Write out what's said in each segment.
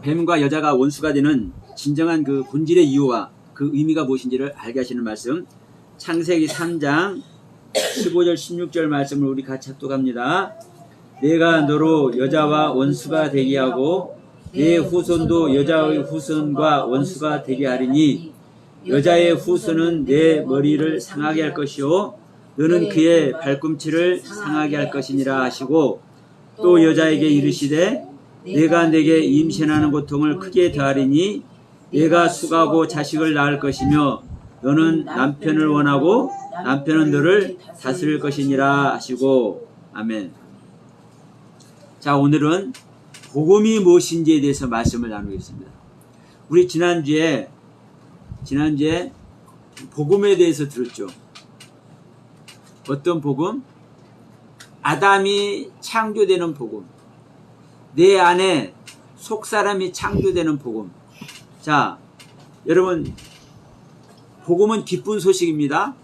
뱀과 여자가 원수가 되는 진정한 그 본질의 이유와 그 의미가 무엇인지를 알게 하시는 말씀, 창세기 3장 15절 16절 말씀을 우리 같이 합독합니다. 내가 너로 여자와 원수가 되게 하고 내 후손도 여자의 후손과 원수가 되게 하리니 여자의 후손은 내 머리를 상하게 할 것이요 너는 그의 발꿈치를 상하게 할 것이니라 하시고, 또 여자에게 이르시되 내가 내게 임신하는 고통을 크게 더하리니 내가 수가고 자식을 낳을 것이며 너는 남편을 원하고 남편은 너를 다스릴 것이니라 하시고. 아멘. 자, 오늘은 복음이 무엇인지에 대해서 말씀을 나누겠습니다. 우리 지난주에 복음에 대해서 들었죠. 어떤 복음? 아담이 창조되는 복음. 내 안에 속사람이 창조되는 복음. 자, 여러분, 복음은 기쁜 소식입니다.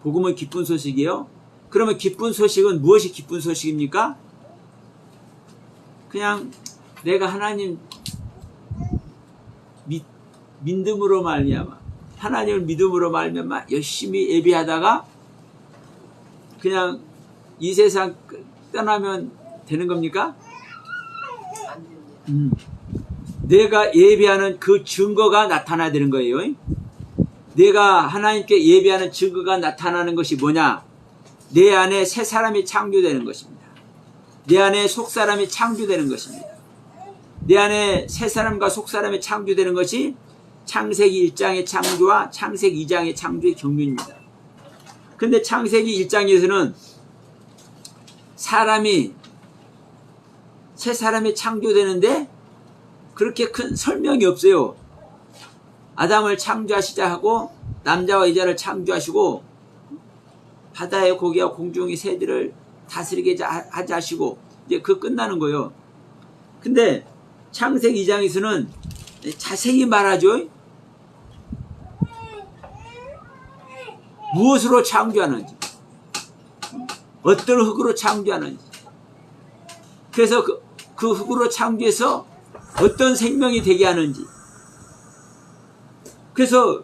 복음은 기쁜 소식이에요. 그러면 기쁜 소식은 무엇이 기쁜 소식입니까? 그냥 내가 하나님 믿음으로 말미암아, 하나님을 믿음으로 말미암아 열심히 예배하다가 그냥 이 세상 떠나면 되는 겁니까? 내가 예배하는 그 증거가 나타나야 되는 거예요. 내가 하나님께 예배하는 증거가 나타나는 것이 뭐냐? 내 안에 새 사람이 창조되는 것입니다. 내 안에 속사람이 창조되는 것입니다. 내 안에 새 사람과 속사람이 창조되는 것이 창세기 1장의 창조와 창세기 2장의 창조의 경륜입니다. 근데 창세기 1장에서는 새 사람이 창조되는데 그렇게 큰 설명이 없어요. 아담을 창조하시자 하고 남자와 여자를 창조하시고 바다의 고기와 공중의 새들을 다스리게 하자 하시고 이제 그 끝나는 거예요. 근데 창세기 2장에서는 자세히 말하죠. 무엇으로 창조하는지, 어떤 흙으로 창조하는지, 그래서 그 흙으로 창조해서 어떤 생명이 되게 하는지, 그래서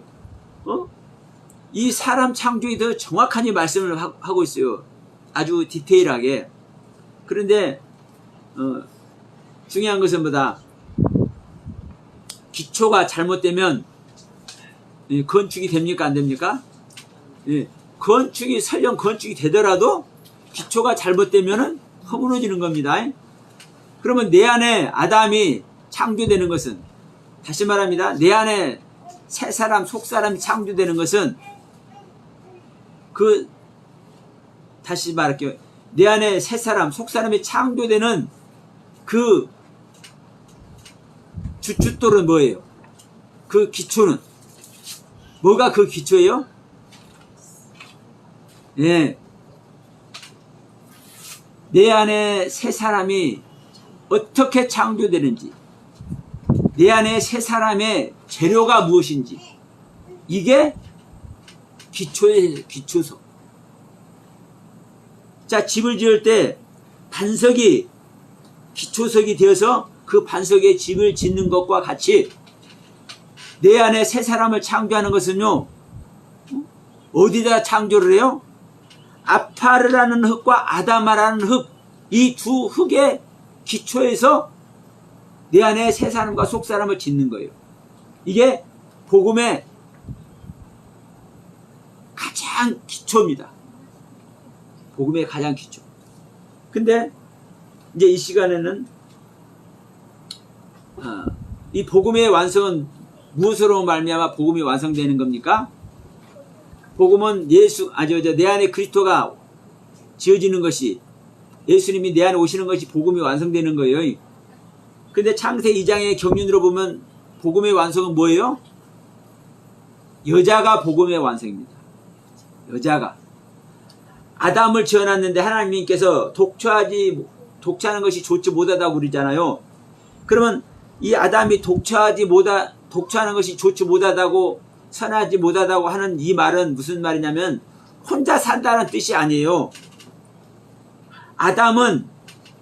이 사람 창조에 더 정확하게 말씀을 하고 있어요. 아주 디테일하게. 그런데 중요한 것은 뭐다? 기초가 잘못되면 건축이 됩니까? 안 됩니까? 설령 건축이 되더라도 기초가 잘못되면 허물어지는 겁니다. 그러면 내 안에 아담이 창조되는 것은, 다시 말합니다, 내 안에 새 사람, 속 사람이 창조되는 것은 다시 말할게요. 내 안에 새 사람, 속 사람이 창조되는 그 주춧돌은 뭐예요? 그 기초는 뭐가 그 기초예요? 내 안에 새 사람이 어떻게 창조되는지, 내 안에 새 사람의 재료가 무엇인지, 이게 기초의 기초석. 자, 집을 지을 때 반석이 기초석이 되어서 그 반석에 집을 짓는 것과 같이 내 안에 새 사람을 창조하는 것은요, 어디다 창조를 해요? 아파르라는 흙과 아다마라는 흙, 이 두 흙의 기초에서 내 안에 새 사람과 속 사람을 짓는 거예요. 이게 복음의 가장 기초입니다. 복음의 가장 기초. 근데 이제 이 시간에는 이 복음의 완성은 무엇으로 말미암아 복음이 완성되는 겁니까? 복음은 내 안에 그리스도가 지어지는 것이, 예수님이 내 안에 오시는 것이 복음이 완성되는 거예요. 근데 창세기 2장의 경륜으로 보면 복음의 완성은 뭐예요? 여자가 복음의 완성입니다. 여자가. 아담을 지어놨는데 하나님께서 독처하는 것이 좋지 못하다고 그러잖아요. 그러면 이 아담이 독처하는 것이 좋지 못하다고, 선하지 못하다고 하는 이 말은 무슨 말이냐면 혼자 산다는 뜻이 아니에요. 아담은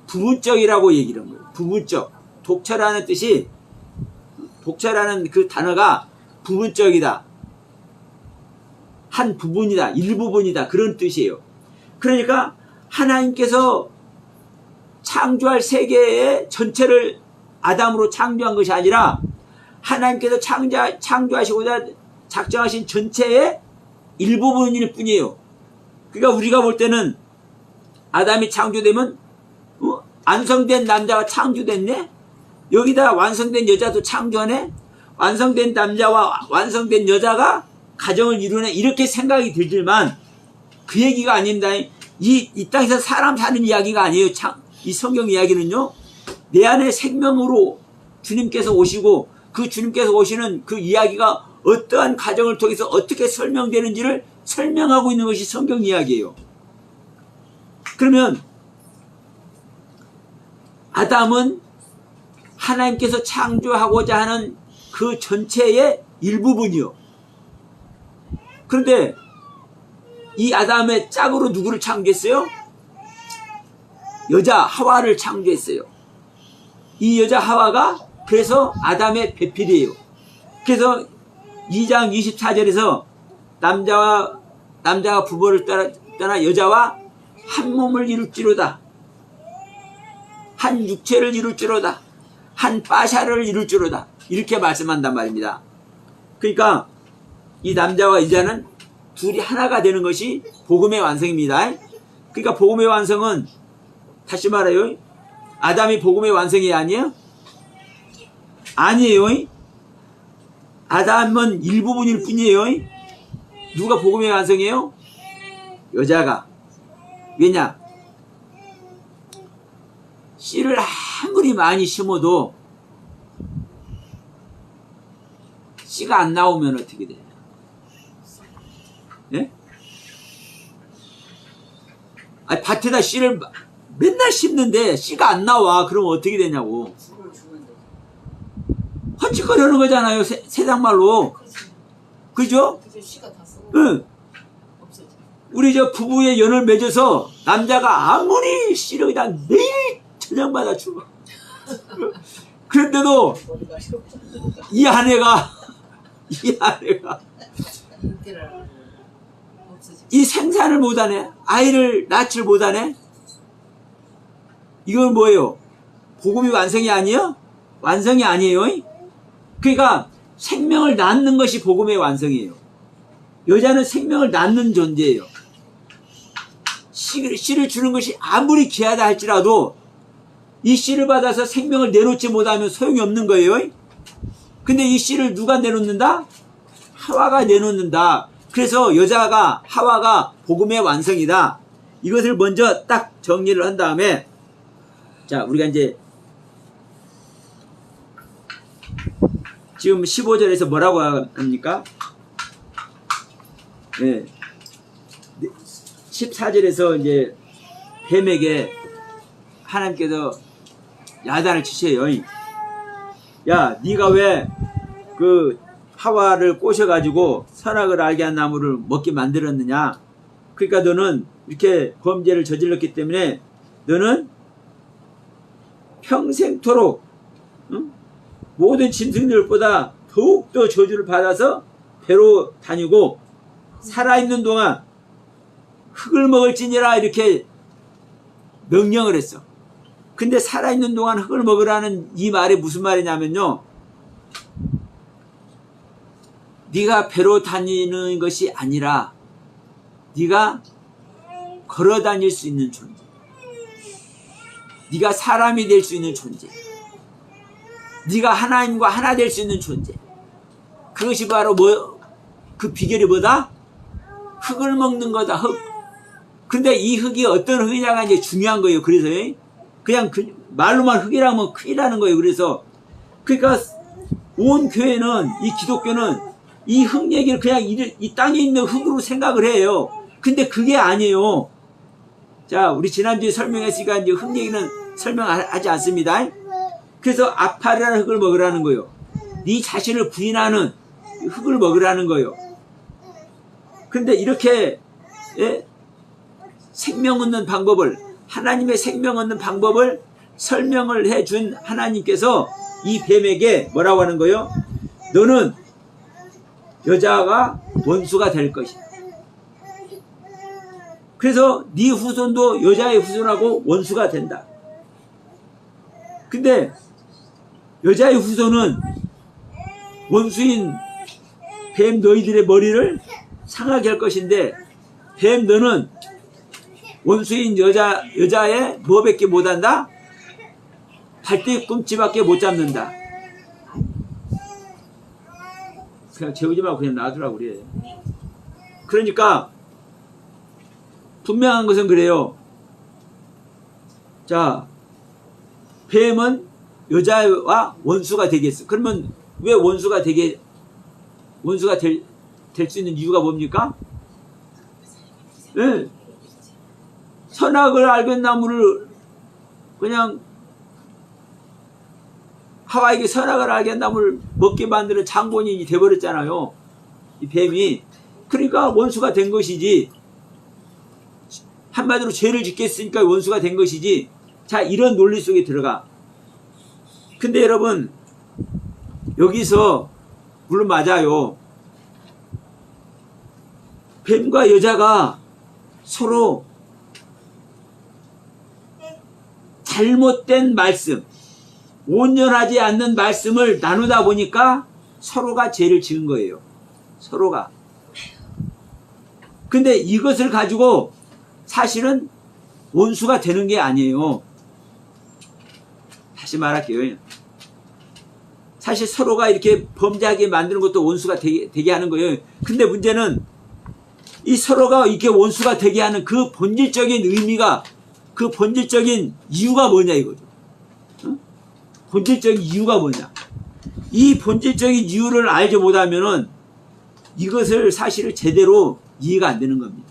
부분적이라고 얘기를 한 거예요. 부분적. 독처라는 뜻이 독차라는 그 단어가 부분적이다. 한 부분이다. 일부분이다. 그런 뜻이에요. 그러니까 하나님께서 창조할 세계의 전체를 아담으로 창조한 것이 아니라 하나님께서 창조하시고자 작정하신 전체의 일부분일 뿐이에요. 그러니까 우리가 볼 때는 아담이 창조되면 완성된 남자가 창조됐네? 여기다 완성된 여자도 창조하네? 완성된 남자와 완성된 여자가 가정을 이루네? 이렇게 생각이 들지만 그 얘기가 아닙니다. 이 땅에서 사람 사는 이야기가 아니에요. 이 성경 이야기는요. 내 안에 생명으로 주님께서 오시고 그 주님께서 오시는 그 이야기가 어떠한 가정을 통해서 어떻게 설명되는지를 설명하고 있는 것이 성경 이야기예요. 그러면 아담은 하나님께서 창조하고자 하는 그 전체의 일부분이요. 그런데 이 아담의 짝으로 누구를 창조했어요? 여자 하와를 창조했어요. 이 여자 하와가 그래서 아담의 배필이에요. 그래서 2장 24절에서 남자가 부부를 떠나 여자와 한 몸을 이룰지로다. 한 육체를 이룰지로다. 한 빠샤를 이룰지로다. 이렇게 말씀한단 말입니다. 그러니까 이 남자와 여자는 둘이 하나가 되는 것이 복음의 완성입니다. 그러니까 복음의 완성은 다시 말해요. 아담이 복음의 완성이 아니에요? 아니에요. 아담은 일부분일 뿐이에요. 누가 복음의 완성이에요? 여자가. 왜냐? 씨를 아무리 많이 심어도 씨가 안 나오면 어떻게 돼요? 예? 아니, 밭에다 씨를 맨날 심는데 씨가 안 나와. 그럼 어떻게 되냐고. 헛짓거리하는 거잖아요. 세상 말로. 그죠? 응. 우리 저 부부의 연을 맺어서 남자가 아무리 씨를 그냥 매일 저녁마다 주고 그런데도 이 아내가 이 생산을 못하네. 아이를 낳지를 못하네. 이건 뭐예요? 복음이 완성이 아니에요? 완성이 아니에요. 그러니까 생명을 낳는 것이 복음의 완성이에요. 여자는 생명을 낳는 존재예요. 씨를 주는 것이 아무리 귀하다 할지라도 이 씨를 받아서 생명을 내놓지 못하면 소용이 없는 거예요. 근데 이 씨를 누가 내놓는다? 하와가 내놓는다. 그래서 하와가 복음의 완성이다. 이것을 먼저 딱 정리를 한 다음에 자, 우리가 이제 지금 15절에서 뭐라고 합니까? 네. 14절에서 이제 뱀에게 하나님께서 야단을 치세요. 야, 네가 왜 그 하와를 꼬셔가지고 선악을 알게 한 나무를 먹게 만들었느냐? 그러니까 너는 이렇게 범죄를 저질렀기 때문에 너는 평생토록 모든 짐승들보다 더욱더 저주를 받아서 배로 다니고 살아있는 동안 흙을 먹을지니라 이렇게 명령을 했어. 근데 살아있는 동안 흙을 먹으라는 이 말이 무슨 말이냐면요. 네가 배로 다니는 것이 아니라 네가 걸어 다닐 수 있는 존재. 네가 사람이 될 수 있는 존재. 네가 하나님과 하나 될 수 있는 존재. 그것이 바로 그 비결이 뭐다? 흙을 먹는 거다. 흙. 근데 이 흙이 어떤 흙이냐가 이제 중요한 거예요. 그래서 그냥 말로만 흙이라면 큰일 나는 거예요. 그래서 그러니까 온 교회는 이 기독교는 이 흙 얘기를 그냥 이 땅에 있는 흙으로 생각을 해요. 근데 그게 아니에요. 자, 우리 지난주에 설명했으니까 이제 흙 얘기는 설명하지 않습니다. 그래서 아파라는 흙을 먹으라는 거예요. 네 자신을 부인하는 흙을 먹으라는 거예요. 근데 이렇게 생명 얻는 방법을, 하나님의 생명 얻는 방법을 설명을 해준 하나님께서 이 뱀에게 뭐라고 하는 거예요? 너는 여자가 원수가 될 것이다. 그래서 네 후손도 여자의 후손하고 원수가 된다. 근데 여자의 후손은 원수인 뱀 너희들의 머리를 상하게 할 것인데, 뱀 너는 원수인 여자의 뭐밖에 못한다? 발뒤꿈치밖에 못 잡는다. 그냥 재우지 말고 그냥 놔두라고 그래. 그러니까 분명한 것은 그래요. 자, 뱀은 여자와 원수가 되겠어. 그러면 왜 원수가 될 수 있는 이유가 뭡니까? 네. 선악을 알건 나무를 그냥 하와에게 선악을 알건 나무를 먹게 만드는 장본인이 돼버렸잖아요. 이 뱀이. 그러니까 원수가 된 것이지. 한마디로 죄를 짓겠으니까 원수가 된 것이지. 자, 이런 논리 속에 들어가. 근데 여러분, 여기서 물론 맞아요. 뱀과 여자가 서로 잘못된 말씀, 온전하지 않는 말씀을 나누다 보니까 서로가 죄를 지은 거예요. 서로가. 근데 이것을 가지고 사실은 원수가 되는 게 아니에요. 다시 말할게요. 사실 서로가 이렇게 범죄하게 만드는 것도 원수가 되게 하는 거예요. 근데 문제는 이 서로가 이렇게 원수가 되게 하는 그 본질적인 의미가, 그 본질적인 이유가 뭐냐 이거죠. 어? 본질적인 이유가 뭐냐. 이 본질적인 이유를 알지 못하면은 이것을 사실을 제대로 이해가 안 되는 겁니다.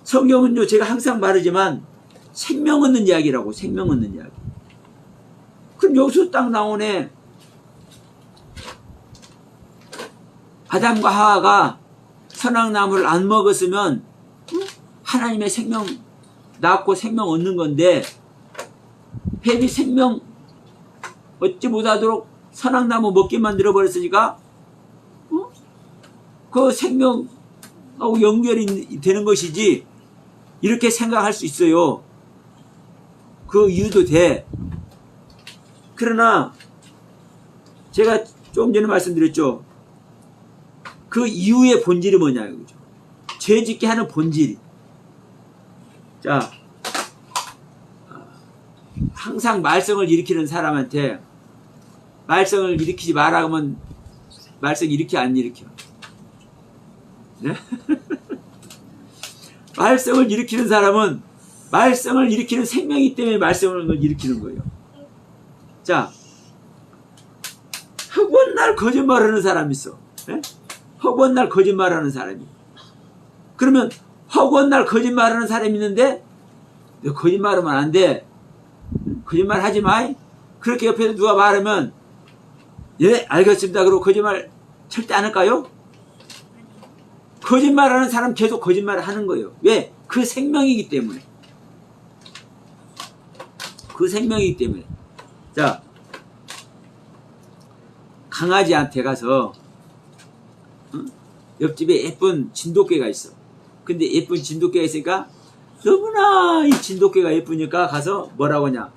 성경은요, 제가 항상 말하지만 생명 얻는 이야기라고, 생명 얻는 이야기. 그럼 여기서 딱 나오네. 아담과 하와가 선악나무를 안 먹었으면 하나님의 생명 낳고 생명 얻는 건데, 뱀이 생명 얻지 못하도록 선악나무 먹게 만들어 버렸으니까 그 생명하고 연결이 되는 것이지, 이렇게 생각할 수 있어요. 그 이유도 돼. 그러나 제가 조금 전에 말씀드렸죠. 그 이유의 본질이 뭐냐 이거죠. 죄 짓게 하는 본질이. 자, 항상 말썽을 일으키는 사람한테 말썽을 일으키지 마라 하면 말썽 일으켜 안 일으켜? 네? 말썽을 일으키는 사람은 말썽을 일으키는 생명이기 때문에 말썽을 일으키는 거예요. 자, 허구날 거짓말하는 사람이 있어. 네? 허구날 거짓말하는 사람이. 그러면 허구날 거짓말하는 사람이 있는데 너 거짓말하면 안 돼. 거짓말 하지 마. 그렇게 옆에서 누가 말하면 예 알겠습니다. 그러고 거짓말 절대 안 할까요? 거짓말하는 사람 계속 거짓말을 하는 거예요. 왜? 그 생명이기 때문에. 그 생명이기 때문에. 자, 강아지한테 가서 옆집에 예쁜 진돗개가 있어. 근데 예쁜 진돗개가 있으니까 너무나 이 진돗개가 예쁘니까 가서 뭐라고 하냐.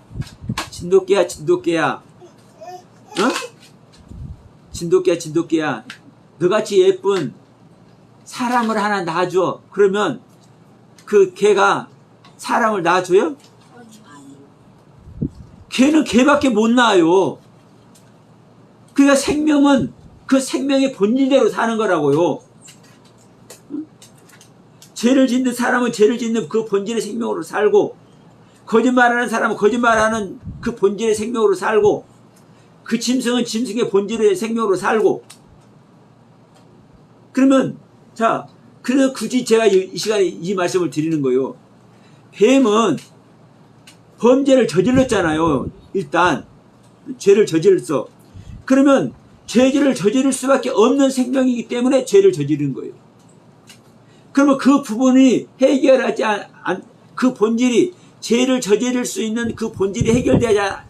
진돗개야 진돗개야. 진돗개야 진돗개야. 너같이 예쁜 사람을 하나 낳아줘. 그러면 그 개가 사람을 낳아줘요? 개는 개밖에 못 낳아요. 그러니까 생명은 그 생명의 본질대로 사는 거라고요. 죄를 짓는 사람은 죄를 짓는 그 본질의 생명으로 살고, 거짓말하는 사람은 거짓말하는 그 본질의 생명으로 살고, 그 짐승은 짐승의 본질의 생명으로 살고. 그러면 자, 그래서 굳이 제가 이 시간에 이 말씀을 드리는 거예요. 뱀은 범죄를 저질렀잖아요. 일단 죄를 저질렀어. 그러면 죄를 저지를 수밖에 없는 생명이기 때문에 죄를 저지른 거예요. 그러면 그 부분이 해결하지 그 본질이 죄를 저지를 수 있는 그 본질이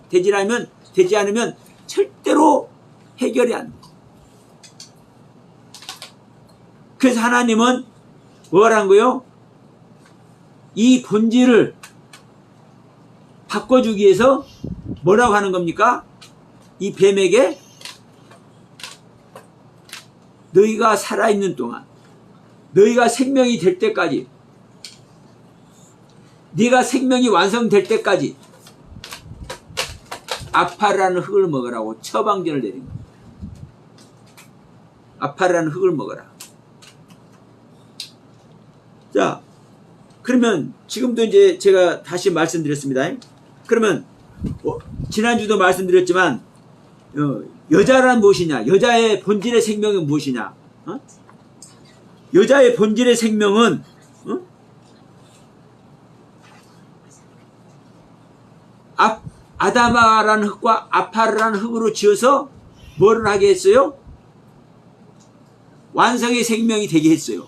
되지 않으면 절대로 해결이 안 돼. 그래서 하나님은 뭐라는 거요? 이 본질을 바꿔주기 위해서 뭐라고 하는 겁니까? 이 뱀에게 너희가 살아있는 동안, 너희가 생명이 될 때까지, 네가 생명이 완성될 때까지 아파라는 흙을 먹으라고 처방전을 내린 거예요. 아파라는 흙을 먹어라. 자, 그러면 지금도 이제 제가 다시 말씀드렸습니다. 그러면 지난주도 말씀드렸지만 여자란 무엇이냐? 여자의 본질의 생명은 무엇이냐? 여자의 본질의 생명은 아다마라는 흙과 아파르라는 흙으로 지어서 뭐를 하게 했어요? 완성의 생명이 되게 했어요.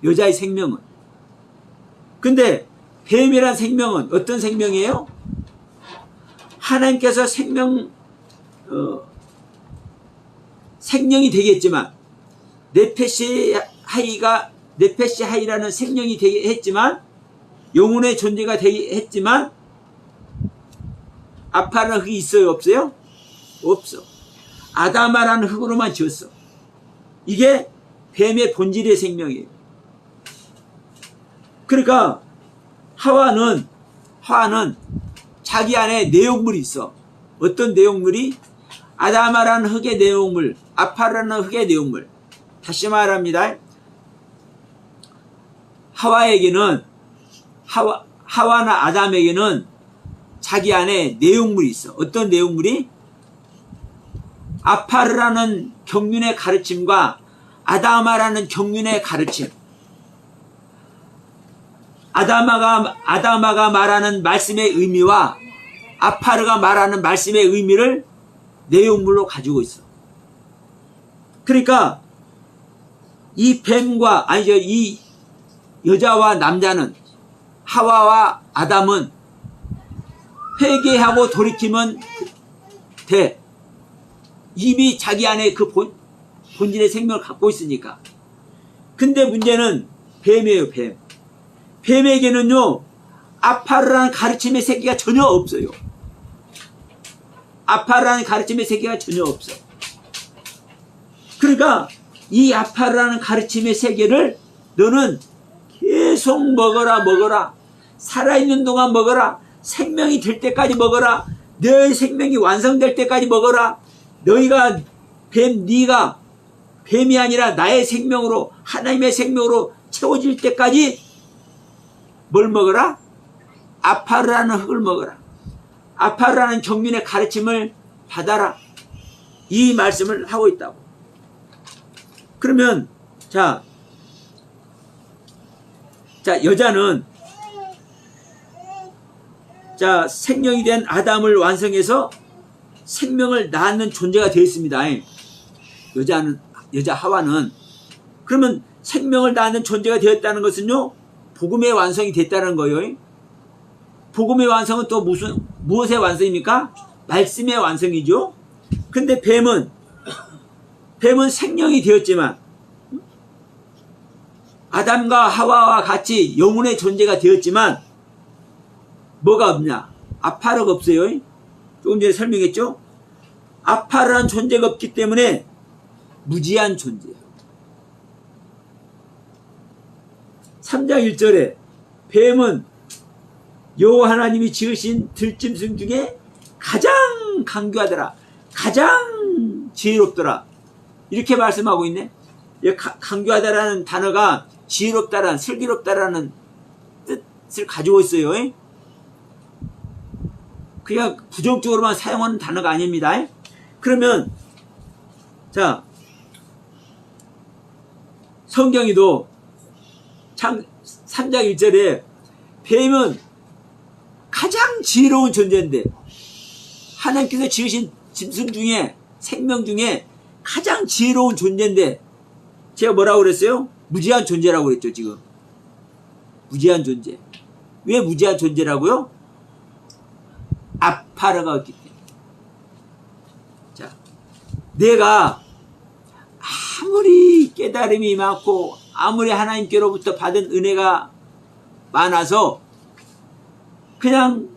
여자의 생명은. 근데 뱀이란 생명은 어떤 생명이에요? 하나님께서 생명이 되겠지만 네페시 하이라는 생명이 되게 했지만 영혼의 존재가 되게 했지만 아파라는 흙이 있어요? 없어요? 없어. 아다마라는 흙으로만 지었어. 이게 뱀의 본질의 생명이에요. 그러니까 하와는 자기 안에 내용물이 있어. 어떤 내용물이? 아다마라는 흙의 내용물, 아파라는 흙의 내용물. 다시 말합니다. 하와나 아담에게는 자기 안에 내용물이 있어. 어떤 내용물이? 아파르라는 경륜의 가르침과 아다마라는 경륜의 가르침. 아다마가 말하는 말씀의 의미와 아파르가 말하는 말씀의 의미를 내용물로 가지고 있어. 그러니까 이 여자와 남자는, 하와와 아담은 회개하고 돌이키면 돼. 이미 자기 안에 그 본질의 생명을 갖고 있으니까. 근데 문제는 뱀이에요, 뱀. 뱀에게는요, 아파르라는 가르침의 세계가 전혀 없어요. 아파르라는 가르침의 세계가 전혀 없어. 그러니까 이 아파르라는 가르침의 세계를 너는 계속 먹어라. 살아있는 동안 먹어라. 생명이 될 때까지 먹어라. 너의 생명이 완성될 때까지 먹어라. 네가 뱀이 아니라 나의 생명으로, 하나님의 생명으로 채워질 때까지 뭘 먹어라? 아파르라는 흙을 먹어라. 아파르라는 경륜의 가르침을 받아라. 이 말씀을 하고 있다고. 그러면 자 여자는 생명이 된 아담을 완성해서 생명을 낳는 존재가 되었습니다. 여자 하와는. 그러면 생명을 낳는 존재가 되었다는 것은요, 복음의 완성이 됐다는 거예요. 복음의 완성은 또 무엇의 완성입니까? 말씀의 완성이죠. 근데 뱀은 생명이 되었지만 아담과 하와와 같이 영혼의 존재가 되었지만 뭐가 없냐? 아파르가 없어요. 조금 전에 설명했죠? 아파르라는 존재가 없기 때문에 무지한 존재예요. 3장 1절에 뱀은 여호와 하나님이 지으신 들짐승 중에 가장 강교하더라, 가장 지혜롭더라, 이렇게 말씀하고 있네. 강교하다라는 단어가 지혜롭다라는, 슬기롭다라는 뜻을 가지고 있어요. 그냥 부정적으로만 사용하는 단어가 아닙니다. 그러면 성경에도 3장 1절에 뱀은 가장 지혜로운 존재인데, 하나님께서 지으신 짐승 중에, 생명 중에 가장 지혜로운 존재인데, 제가 뭐라고 그랬어요? 무지한 존재라고 그랬죠. 지금 무지한 존재. 왜 무지한 존재라고요? 아파르가 있기 때문에. 자, 내가 아무리 깨달음이 많고 아무리 하나님께로부터 받은 은혜가 많아서 그냥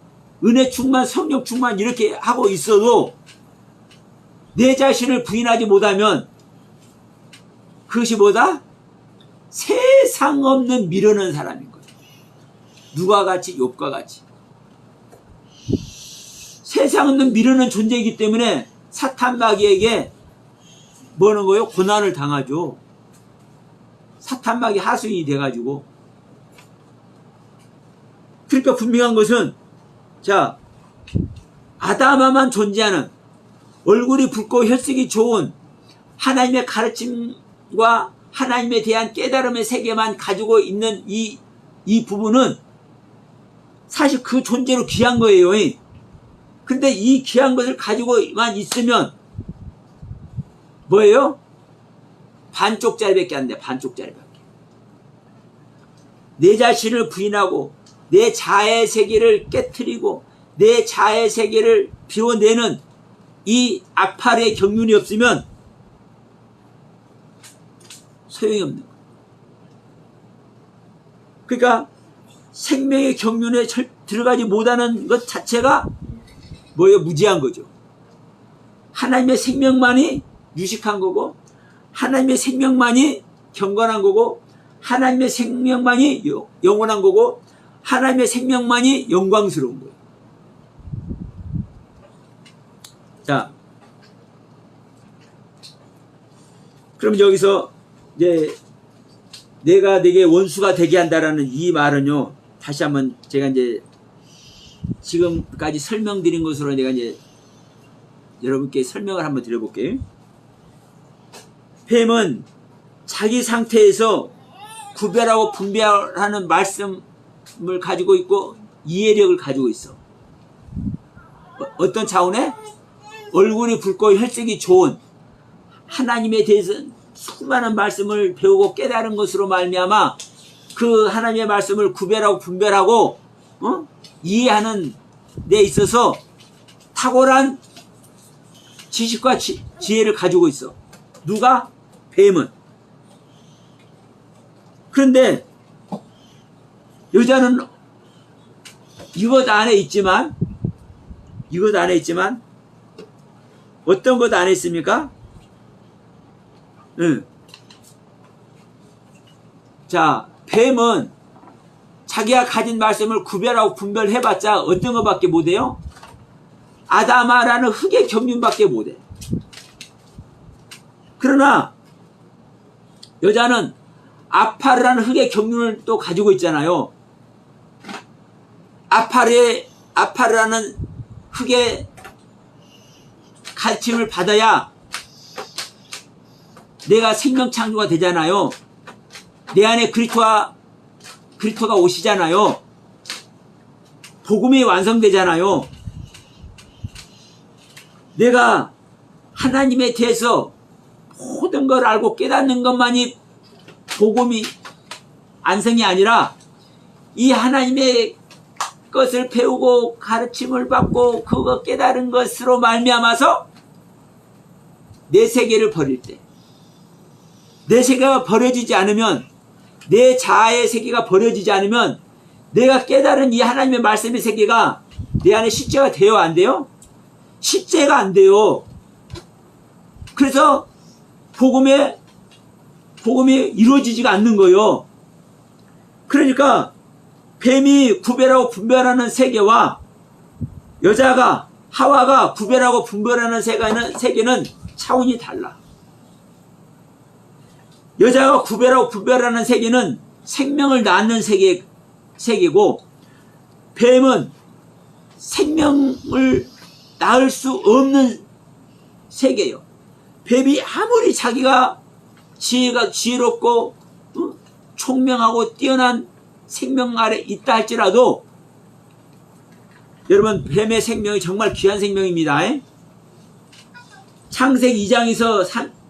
은혜 충만, 성령 충만 이렇게 하고 있어도 내 자신을 부인하지 못하면 그것이 뭐다? 세상 없는 미련한 사람인 거예요. 누가 같이? 욥과 같이. 세상 없는 미련한 존재이기 때문에 사탄 마귀에게 뭐는 거예요? 고난을 당하죠. 사탄 마귀 하수인이 돼가지고. 그러니까 분명한 것은, 자, 아담아만 존재하는 얼굴이 붉고 혈색이 좋은 하나님의 가르침과 하나님에 대한 깨달음의 세계만 가지고 있는 이 부분은 사실 그 존재로 귀한 거예요. 근데 이 귀한 것을 가지고만 있으면 뭐예요? 반쪽짜리밖에 안 돼. 반쪽짜리밖에. 내 자신을 부인하고 내 자아의 세계를 깨트리고 내 자아의 세계를 비워내는 이 악팔의 경륜이 없으면 소용이 없는 거예요. 그러니까 생명의 경륜에 들어가지 못하는 것 자체가 뭐예요? 무지한 거죠. 하나님의 생명만이 유식한 거고 하나님의 생명만이 경건한 거고 하나님의 생명만이 영원한 거고 하나님의 생명만이 영광스러운 거예요. 자, 그럼 여기서 이제 내가 네게 원수가 되게 한다라는 이 말은요, 다시 한번 제가 이제 지금까지 설명드린 것으로 내가 이제 여러분께 설명을 한번 드려볼게요. 뱀은 자기 상태에서 구별하고 분별하는 말씀을 가지고 있고 이해력을 가지고 있어. 어떤 차원에? 얼굴이 붉고 혈색이 좋은 하나님에 대해서 수많은 말씀을 배우고 깨달은 것으로 말미암아 그 하나님의 말씀을 구별하고 분별하고 이해하는 데 있어서 탁월한 지식과 지혜를 가지고 있어. 누가? 뱀은. 그런데 여자는 이것 안에 있지만 어떤 것 안에 있습니까? 자, 뱀은 자기가 가진 말씀을 구별하고 분별해봤자 어떤 것밖에 못해요? 아다마라는 흙의 경륜밖에 못해. 그러나 여자는 아파르라는 흙의 경륜을 또 가지고 있잖아요. 아파르라는 흙의 가르침을 받아야 내가 생명 창조가 되잖아요. 내 안에 그리스도가 오시잖아요. 복음이 완성되잖아요. 내가 하나님에 대해서 모든 걸 알고 깨닫는 것만이 복음이 완성이 아니라 이 하나님의 것을 배우고 가르침을 받고 그거 깨달은 것으로 말미암아서 내 세계를 버릴 때, 내 세계가 버려지지 않으면, 내 자아의 세계가 버려지지 않으면 내가 깨달은 이 하나님의 말씀의 세계가 내 안에 실제가 돼요? 안 돼요? 실제가 안 돼요. 그래서 복음이 이루어지지가 않는 거예요. 그러니까 뱀이 구별하고 분별하는 세계와 여자가 하와가 구별하고 분별하는 세계는 차원이 달라. 여자가 구별하고 분별하는 세계는 생명을 낳는 세계고 뱀은 생명을 낳을 수 없는 세계예요. 뱀이 아무리 자기가 지혜롭고 총명하고 뛰어난 생명 아래 있다 할지라도 여러분 뱀의 생명이 정말 귀한 생명입니다. 창세기 2장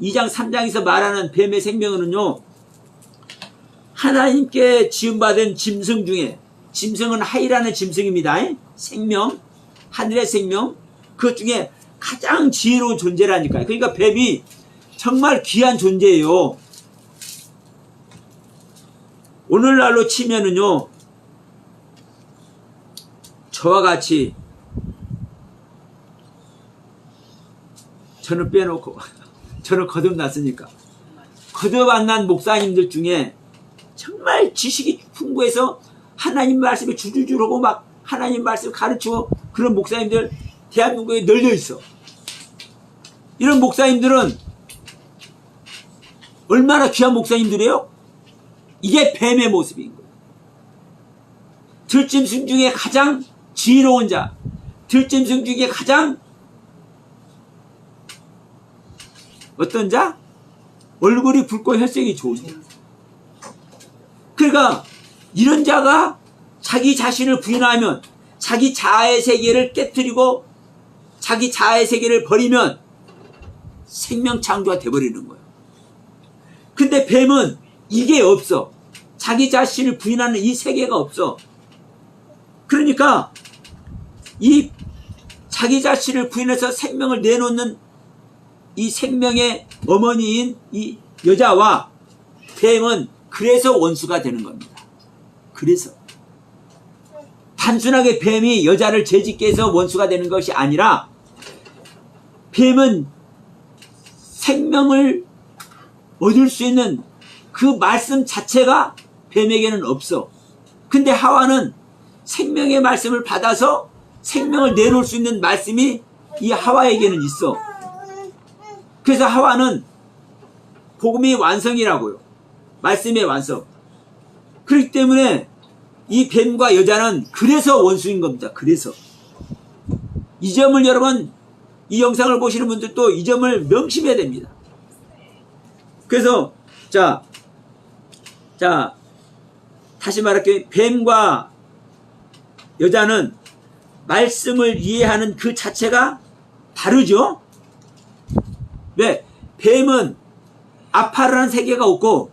3장에서 말하는 뱀의 생명은요, 하나님께 지음받은 짐승 중에 짐승은 하이라는 짐승입니다. 생명, 하늘의 생명, 그것 중에 가장 지혜로운 존재라니까요. 그러니까 뱀이 정말 귀한 존재예요. 오늘날로 치면은요, 저와 같이, 저는 빼놓고, 저는 거듭났으니까, 거듭 안 난 목사님들 중에 정말 지식이 풍부해서 하나님 말씀에 줄줄줄 하고 막 하나님 말씀 가르치고 그런 목사님들 대한민국에 널려 있어. 이런 목사님들은 얼마나 귀한 목사님들이에요? 이게 뱀의 모습인 거예요. 들짐승 중에 가장 지혜로운 자, 들짐승 중에 가장 어떤 자? 얼굴이 붉고 혈색이 좋은 자. 그러니까 이런 자가 자기 자신을 부인하면, 자기 자아의 세계를 깨뜨리고 자기 자아의 세계를 버리면 생명 창조가 돼버리는 거예요. 근데 뱀은 이게 없어. 자기 자신을 부인하는 이 세계가 없어. 그러니까 이 자기 자신을 부인해서 생명을 내놓는 이 생명의 어머니인 이 여자와 뱀은 그래서 원수가 되는 겁니다. 그래서 단순하게 뱀이 여자를 죄짓게 해서 원수가 되는 것이 아니라, 뱀은 생명을 얻을 수 있는 그 말씀 자체가 뱀에게는 없어. 근데 하와는 생명의 말씀을 받아서 생명을 내놓을 수 있는 말씀이 이 하와에게는 있어. 그래서 하와는 복음의 완성이라고요. 말씀의 완성. 그렇기 때문에 이 뱀과 여자는 그래서 원수인 겁니다. 그래서 이 점을 여러분, 이 영상을 보시는 분들도 이 점을 명심해야 됩니다. 그래서 자 다시 말할게요. 뱀과 여자는 말씀을 이해하는 그 자체가 다르죠. 왜? 뱀은 아파르라는 세계가 없고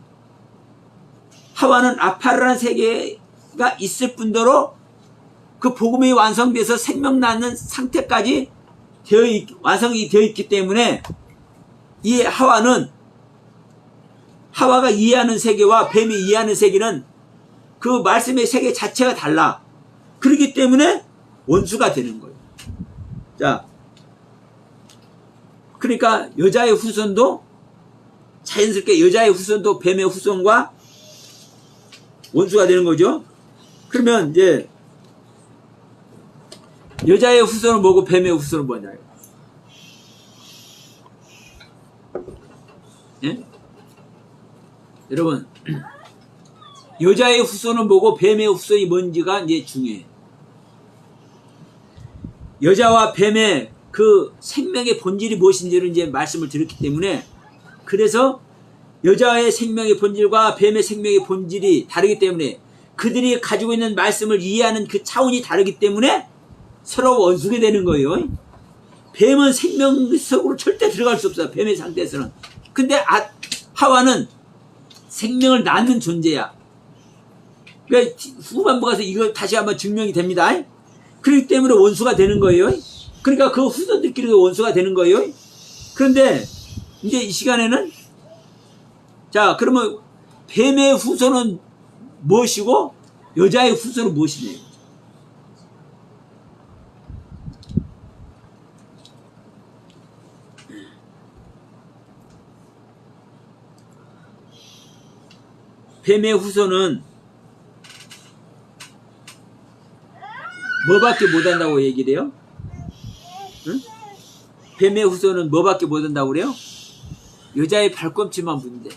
하와는 아파르라는 세계가 있을 뿐더러 그 복음이 완성돼서 생명 낳는 상태까지 완성이 되어 있기 때문에 이 하와가 이해하는 세계와 뱀이 이해하는 세계는 그 말씀의 세계 자체가 달라. 그렇기 때문에 원수가 되는 거예요. 자, 그러니까 여자의 후손도 자연스럽게 여자의 후손도 뱀의 후손과 원수가 되는 거죠. 그러면 이제 여자의 후손은 뭐고 뱀의 후손은 뭐냐요? 예? 여러분, 여자의 후손은 뭐고 뱀의 후손이 뭔지가 이제 중요해요. 여자와 뱀의 그 생명의 본질이 무엇인지를 이제 말씀을 드렸기 때문에, 그래서 여자의 생명의 본질과 뱀의 생명의 본질이 다르기 때문에, 그들이 가지고 있는 말씀을 이해하는 그 차원이 다르기 때문에 서로 원수게 되는 거예요. 뱀은 생명 속으로 절대 들어갈 수 없어요. 뱀의 상태에서는. 근데 하와는 생명을 낳는 존재야. 그러니까 후반부 가서 이거 다시 한번 증명이 됩니다. 그렇기 때문에 원수가 되는 거예요. 그러니까 그 후손들끼리도 원수가 되는 거예요. 그런데 이제 이 시간에는, 자, 그러면 뱀의 후손은 무엇이고 여자의 후손은 무엇이냐? 뱀의 후손은 뭐밖에 못한다고 얘기를 해요? 응? 뱀의 후손은 뭐밖에 못한다고 그래요? 여자의 발꿈치만 문대.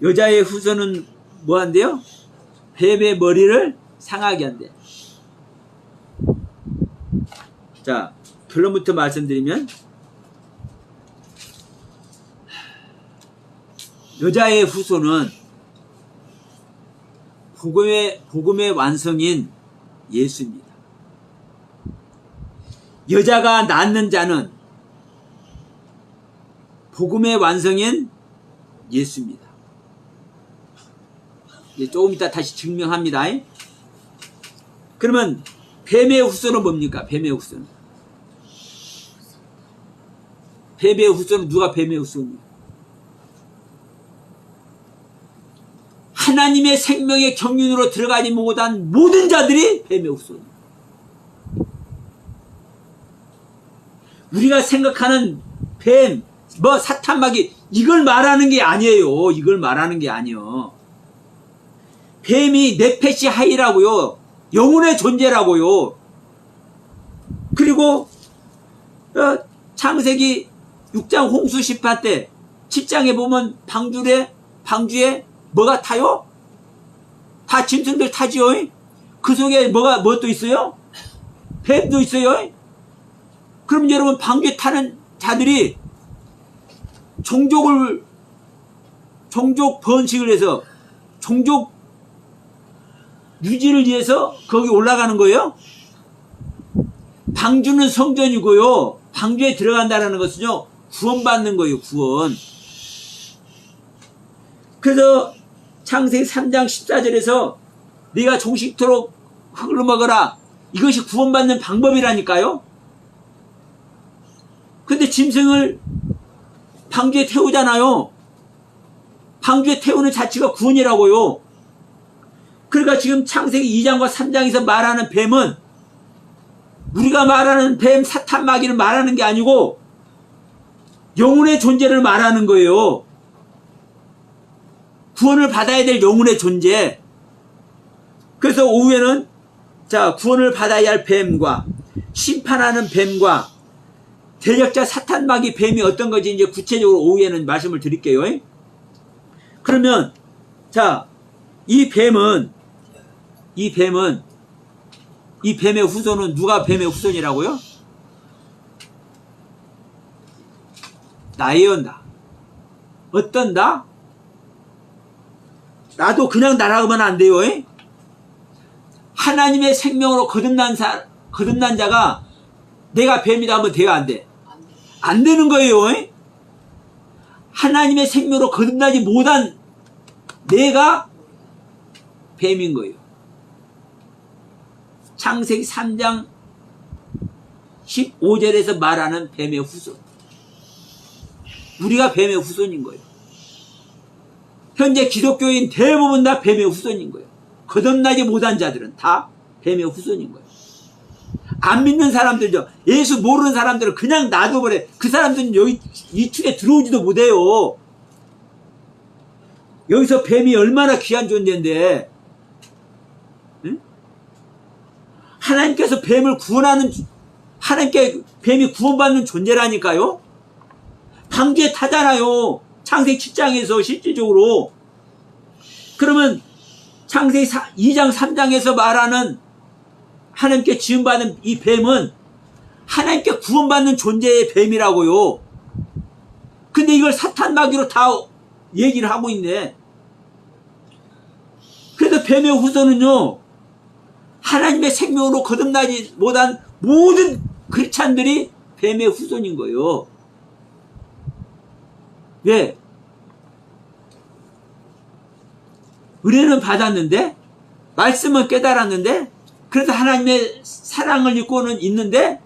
여자의 후손은 뭐 한대요? 뱀의 머리를 상하게 한대. 자, 결론부터 말씀드리면, 여자의 후손은 복음의 완성인 예수입니다. 여자가 낳는 자는 복음의 완성인 예수입니다. 조금 이따 다시 증명합니다. 그러면 뱀의 후손은 뭡니까? 뱀의 후손. 뱀의 후손은 누가 뱀의 후손이에요? 하나님의 생명의 경륜으로 들어가지 못한 모든 자들이 뱀의 후손이에요. 우리가 생각하는 뱀, 뭐 사탄 마귀 이걸 말하는 게 아니에요. 이걸 말하는 게 아니에요. 뱀이 네페시 하이라고요. 영혼의 존재라고요. 그리고 창세기 6장 홍수 10파 때 7장에 보면 방주에 뭐가 타요? 다 짐승들 타지요. 그 속에 뭐 또 있어요? 뱀도 있어요. 그럼 여러분 방주에 타는 자들이 종족 번식을 해서 종족 유지를 위해서 거기 올라가는 거예요. 방주는 성전이고요. 방주에 들어간다는 것은요, 구원받는 거예요, 구원. 그래서 창세기 3장 14절에서 네가 종식토록 흙을 먹어라. 이것이 구원받는 방법이라니까요. 근데 짐승을 방주에 태우잖아요. 방주에 태우는 자체가 구원이라고요. 그러니까 지금 창세기 2장과 3장에서 말하는 뱀은 우리가 말하는 뱀, 사탄, 마귀를 말하는 게 아니고 영혼의 존재를 말하는 거예요. 구원을 받아야 될 영혼의 존재. 그래서 오후에는 구원을 받아야 할 뱀과 심판하는 뱀과 대적자 사탄, 마귀, 뱀이 어떤 건지 이제 구체적으로 오후에는 말씀을 드릴게요. 그러면 이 뱀의 후손은 누가 뱀의 후손이라고요? 나예요, 나. 어떤 나? 나도 그냥 나라고만 안 돼요. 하나님의 생명으로 거듭난 자가 내가 뱀이다 하면 돼요, 안 돼? 안 되는 거예요. 하나님의 생명으로 거듭나지 못한 내가 뱀인 거예요. 창세기 3장 15절에서 말하는 뱀의 후손. 우리가 뱀의 후손인 거예요. 현재 기독교인 대부분 다 뱀의 후손인 거예요. 거듭나지 못한 자들은 다 뱀의 후손인 거예요. 안 믿는 사람들죠. 예수 모르는 사람들은 그냥 놔둬버려. 그 사람들은 여기 이 축에 들어오지도 못해요. 여기서 뱀이 얼마나 귀한 존재인데, 응? 하나님께서 뱀을 구원하는, 하나님께 뱀이 구원받는 존재라니까요. 방주에 타잖아요. 창세기 7장에서 실질적으로. 그러면 창세기 2장 3장에서 말하는 하나님께 지음받은 이 뱀은 하나님께 구원받는 존재의 뱀이라고요. 근데 이걸 사탄 마귀로 다 얘기를 하고 있네. 그래서 뱀의 후손은요, 하나님의 생명으로 거듭나지 못한 모든 크리스찬들이 뱀의 후손인 거예요. 왜? 은혜는 받았는데, 말씀은 깨달았는데, 그래서 하나님의 사랑을 입고는 있는데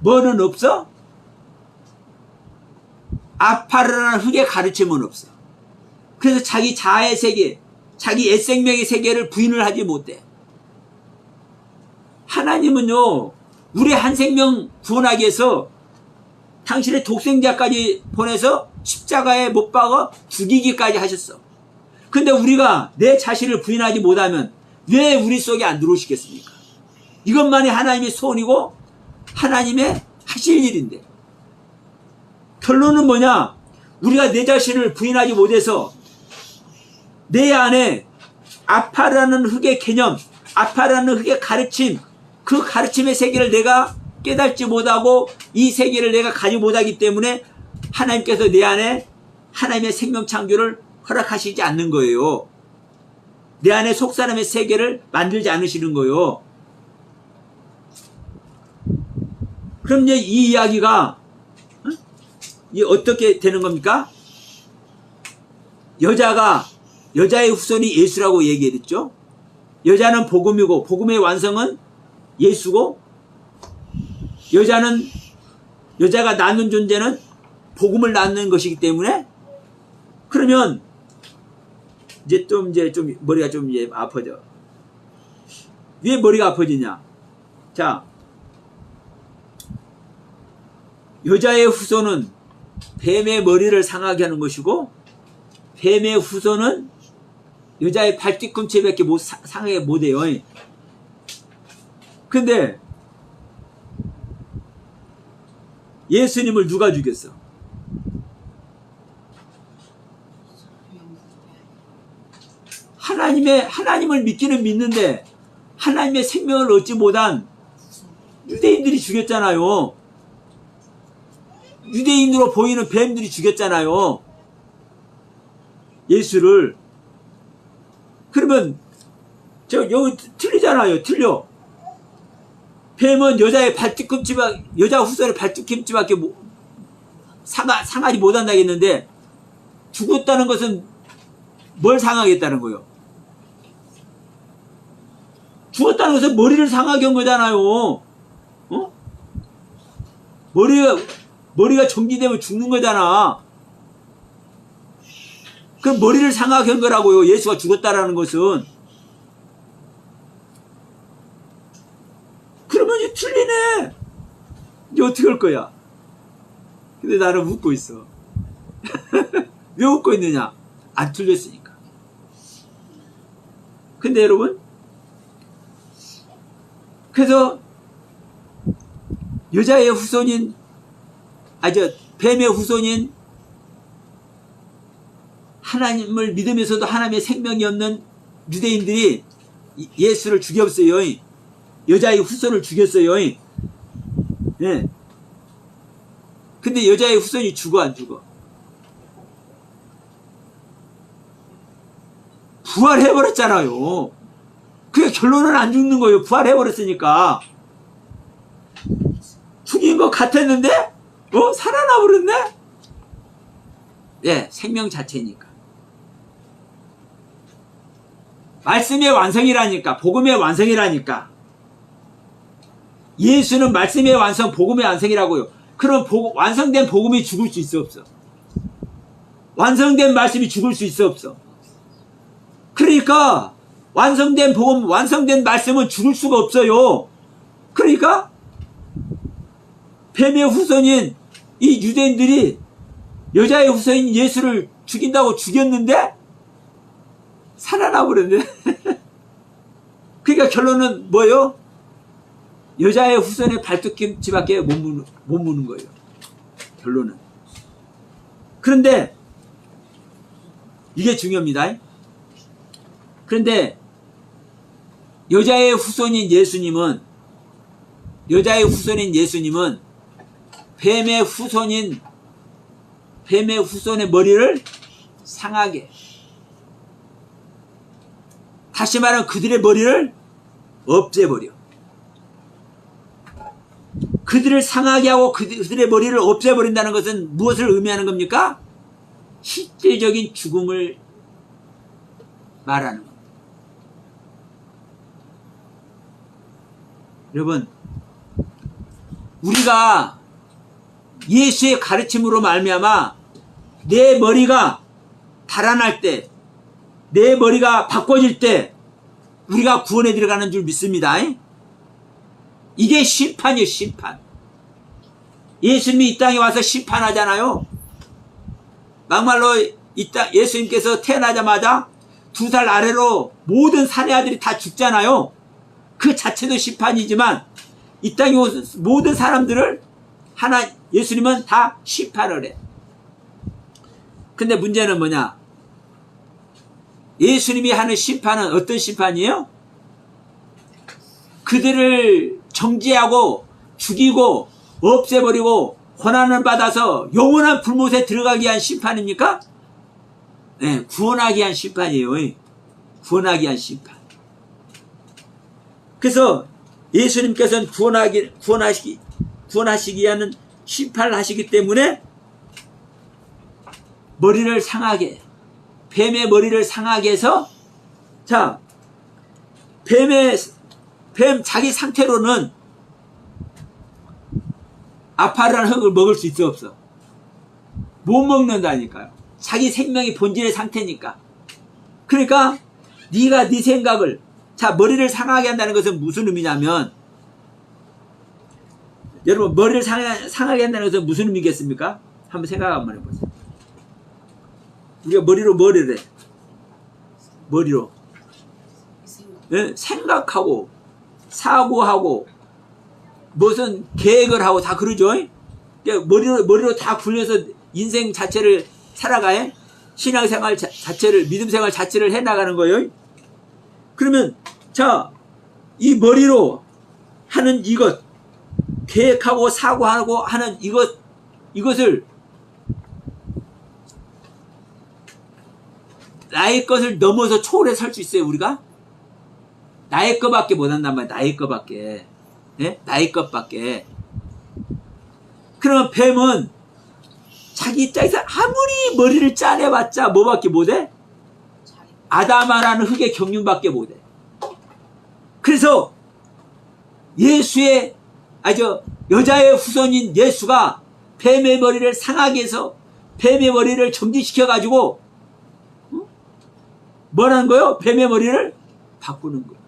뭐는 없어? 아파르라는 흙의 가르침은 없어. 그래서 자기 자아의 세계, 자기 옛생명의 세계를 부인을 하지 못해. 하나님은요, 우리 한 생명 구원하기 위해서 당신의 독생자까지 보내서 십자가에 못 박아 죽이기까지 하셨어. 근데 우리가 내 자신을 부인하지 못하면 왜 우리 속에 안 들어오시겠습니까? 이것만이 하나님의 소원이고 하나님의 하실 일인데, 결론은 뭐냐? 우리가 내 자신을 부인하지 못해서 내 안에 아파라는 흙의 개념, 아파라는 흙의 가르침, 그 가르침의 세계를 내가 깨닫지 못하고 이 세계를 내가 가지 못하기 때문에 하나님께서 내 안에 하나님의 생명 창조를 허락하시지 않는 거예요. 내 안에 속사람의 세계를 만들지 않으시는 거예요. 그럼 이제 이 이야기가 이게 어떻게 되는 겁니까? 여자의 후손이 예수라고 얘기했죠. 여자는 복음이고 복음의 완성은 예수고, 여자가 낳는 존재는 복음을 낳는 것이기 때문에, 그러면 이제 좀 머리가 좀 이제 아파져. 왜 머리가 아파지냐? 자, 여자의 후손은 뱀의 머리를 상하게 하는 것이고, 뱀의 후손은 여자의 발뒤꿈치밖에 상하게 못해요. 근데 예수님을 누가 죽였어? 하나님을 믿기는 믿는데 하나님의 생명을 얻지 못한 유대인들이 죽였잖아요. 유대인으로 보이는 뱀들이 죽였잖아요. 예수를. 그러면 여기 틀리잖아요. 틀려. 뱀은 여자 후손의 발뒤꿈치밖에 상하지 못한다 했는데, 죽었다는 것은 뭘 상하겠다는 거예요? 죽었다는 것은 머리를 상하게 한 거잖아요. 어? 머리가 정지되면 죽는 거잖아. 그럼 머리를 상하게 한 거라고요. 예수가 죽었다라는 것은. 그러면 이제 틀리네. 이제 어떻게 할 거야? 근데 나는 웃고 있어. 왜 웃고 있느냐? 안 틀렸으니까. 근데 여러분, 그래서 여자의 후손인, 뱀의 후손인 하나님을 믿으면서도 하나님의 생명이 없는 유대인들이 예수를 죽였어요. 여자의 후손을 죽였어요. 예. 근데 여자의 후손이 죽어, 안 죽어? 부활해버렸잖아요. 그게 결론은 안 죽는 거예요. 부활해버렸으니까. 죽인 것 같았는데, 살아나 버렸네? 예, 생명 자체니까. 말씀의 완성이라니까. 복음의 완성이라니까. 예수는 말씀의 완성, 복음의 완성이라고요. 그럼 완성된 복음이 죽을 수 있어, 없어? 완성된 말씀이 죽을 수 있어, 없어? 그러니까 완성된 복음, 완성된 말씀은 죽을 수가 없어요. 그러니까 뱀의 후손인 이 유대인들이 여자의 후손인 예수를 죽인다고 죽였는데 살아나 버렸네. 그러니까 결론은 뭐예요? 여자의 후손의 발뒤꿈치밖에 못 무는 거예요. 결론은. 그런데 이게 중요합니다. 그런데 여자의 후손인 예수님은 뱀의 후손의 머리를 상하게, 다시 말하면 그들의 머리를 없애버려. 그들을 상하게 하고 그들의 머리를 없애버린다는 것은 무엇을 의미하는 겁니까? 실제적인 죽음을 말하는 겁니다. 여러분, 우리가 예수의 가르침으로 말미암아 내 머리가 달아날 때, 내 머리가 바꿔질 때 우리가 구원에 들어가는 줄 믿습니다. 이게 심판이에요. 심판. 예수님이 이 땅에 와서 심판하잖아요. 막말로 예수님께서 태어나자마자 2살 아래로 모든 사내 아들이 다 죽잖아요. 그 자체도 심판이지만 이 땅에 온 모든 사람들을 예수님은 다 심판을 해. 근데 문제는 뭐냐? 예수님이 하는 심판은 어떤 심판이에요? 그들을 정죄하고 죽이고 없애버리고 고난을 받아서 영원한 불못에 들어가기 위한 심판입니까? 네, 구원하기 위한 심판이에요. 구원하기 위한 심판. 그래서 예수님께서는 구원하시기 위한 심판을 하시기 때문에 머리를 상하게, 뱀의 머리를 상하게 해서, 자, 뱀의 뱀 자기 상태로는 아파르라는 흙을 먹을 수 있어 없어? 못 먹는다니까요. 자기 생명이 본질의 상태니까. 그러니까 네가 네 생각을, 자, 머리를 상하게 한다는 것은 무슨 의미냐면, 여러분 머리를 상하게 한다는 것은 무슨 의미겠습니까? 한번 생각 한번 해보세요. 우리가 머리로 뭐를 해? 머리로 네? 생각하고 사고하고 무슨 계획을 하고 다 그러죠. 그러니까 머리로 다 굴려서 인생 자체를 살아가요. 신앙생활 자체를, 믿음생활 자체를 해나가는 거예요. 그러면 자, 이 머리로 하는 이것, 계획하고 사고하고 하는 이것을 나의 것을 넘어서 초월해 설 수 있어요, 우리가? 나의 것밖에 못한단 말이야, 나의 것밖에. 네? 나의 것밖에. 그러면 뱀은 자기 입장에서 아무리 머리를 짜내봤자 뭐밖에 못해? 아담아라는 흙의 경륜밖에 못해. 그래서 예수의, 여자의 후손인 예수가 뱀의 머리를 상하게 해서 뱀의 머리를 정지시켜가지고 뭐라는 거예요? 뱀의 머리를 바꾸는 거예요.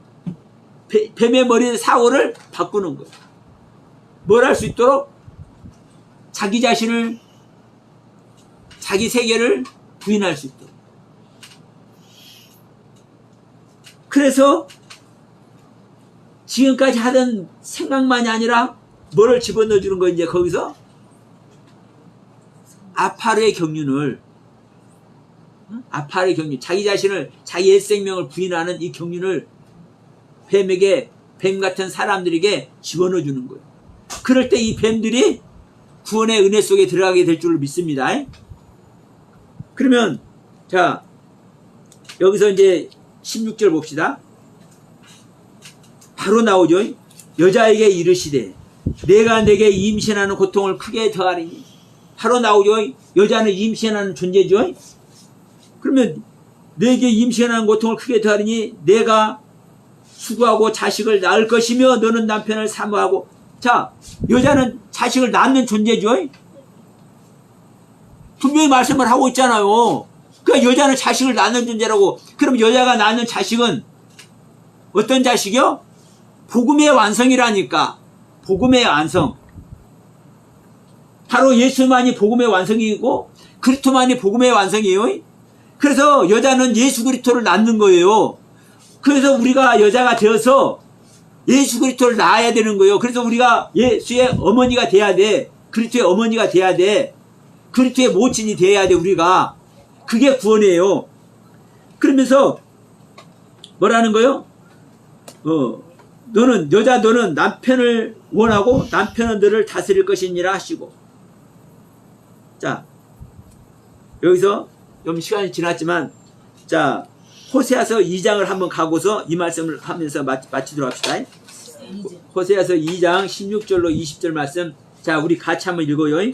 뱀의 머리의 사고를 바꾸는 거예요. 뭘 할 수 있도록? 자기 자신을, 자기 세계를 부인할 수 있도록. 그래서 지금까지 하던 생각만이 아니라 뭐를 집어넣어 주는 거, 이제 거기서 아파르의 경륜을, 아파르의 경륜, 자기 자신을, 자기 옛 생명을 부인하는 이 경륜을 뱀에게, 뱀 같은 사람들에게 집어넣어 주는 거예요. 그럴 때 이 뱀들이 구원의 은혜 속에 들어가게 될 줄을 믿습니다. 그러면 자, 여기서 이제 16절 봅시다. 바로 나오죠. 여자에게 이르시되 내가 내게 임신하는 고통을 크게 더하리니. 바로 나오죠. 여자는 임신하는 존재죠. 그러면 내게 임신하는 고통을 크게 더하리니 내가 수고하고 자식을 낳을 것이며 너는 남편을 사모하고. 자, 여자는 자식을 낳는 존재죠. 분명히 말씀을 하고 있잖아요. 그러니까 여자는 자식을 낳는 존재라고. 그럼 여자가 낳는 자식은 어떤 자식이요? 복음의 완성이라니까. 복음의 완성. 바로 예수만이 복음의 완성이고 그리스도만이 복음의 완성이에요. 그래서 여자는 예수 그리스도를 낳는 거예요. 그래서 우리가 여자가 되어서 예수 그리스도를 낳아야 되는 거예요. 그래서 우리가 예수의 어머니가 돼야 돼. 그리스도의 어머니가 돼야 돼. 그리스도의 모친이 돼야 돼, 우리가. 그게 구원이에요. 그러면서 뭐라는 거예요? 너는 남편을 원하고 남편은 너를 다스릴 것이니라 하시고. 자, 여기서 좀 시간이 지났지만, 자, 호세아서 2장을 한번 가고서 이 말씀을 하면서 마치도록 합시다. 호세아서 2장 16절로 20절 말씀. 자, 우리 같이 한번 읽어요.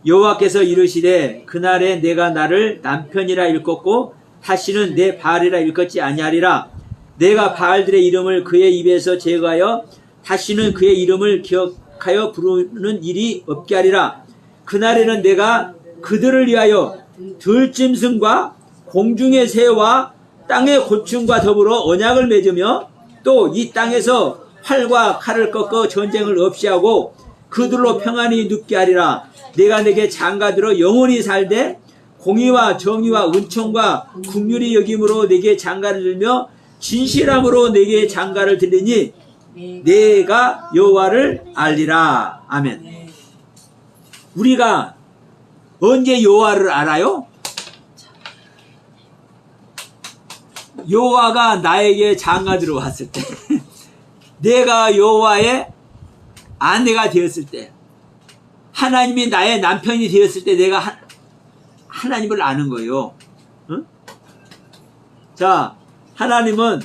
여호와께서 이르시되 그날에 내가 나를 남편이라 일컫고 다시는 내 바알이라 일컫지 아니하리라. 내가 바알들의 이름을 그의 입에서 제거하여 다시는 그의 이름을 기억하여 부르는 일이 없게 하리라. 그날에는 내가 그들을 위하여 들짐승과 공중의 새와 땅의 곤충과 더불어 언약을 맺으며 또 이 땅에서 활과 칼을 꺾어 전쟁을 없이 하고 그들로 평안히 눕게 하리라. 내가 내게 장가들어 영원히 살되 공의와 정의와 은총과 긍휼히 여김으로 내게 장가를 들며 진실함으로 내게 장가를 들리니 내가 여호와를 알리라. 아멘. 우리가 언제 여호와를 알아요? 여호와가 나에게 장가 들어왔을 때 내가 여호와의 아내가 되었을 때, 하나님이 나의 남편이 되었을 때 내가 하나님을 아는 거예요. 응? 자, 하나님은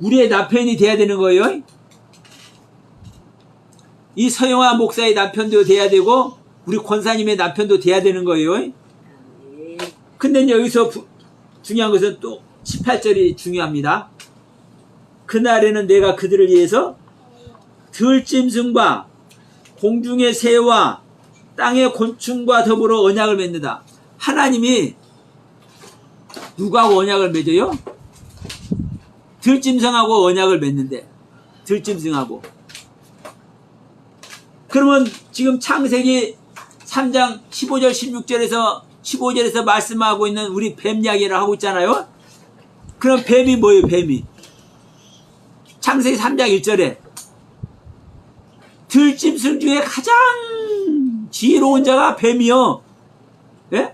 우리의 남편이 돼야 되는 거예요. 이 서영화 목사의 남편도 돼야 되고 우리 권사님의 남편도 돼야 되는 거예요. 근데 여기서 중요한 것은 또 18절이 중요합니다. 그날에는 내가 그들을 위해서 들짐승과 공중의 새와 땅의 곤충과 더불어 언약을 맺는다. 하나님이 누구하고 언약을 맺어요? 들짐승하고 언약을 맺는데, 들짐승하고. 그러면 지금 창세기 3장 15절 15절에서 말씀하고 있는 우리 뱀 이야기를 하고 있잖아요. 그럼 뱀이 뭐예요? 뱀이 창세기 3장 1절에 들짐승 중에 가장 지혜로운 자가 뱀이요. 예?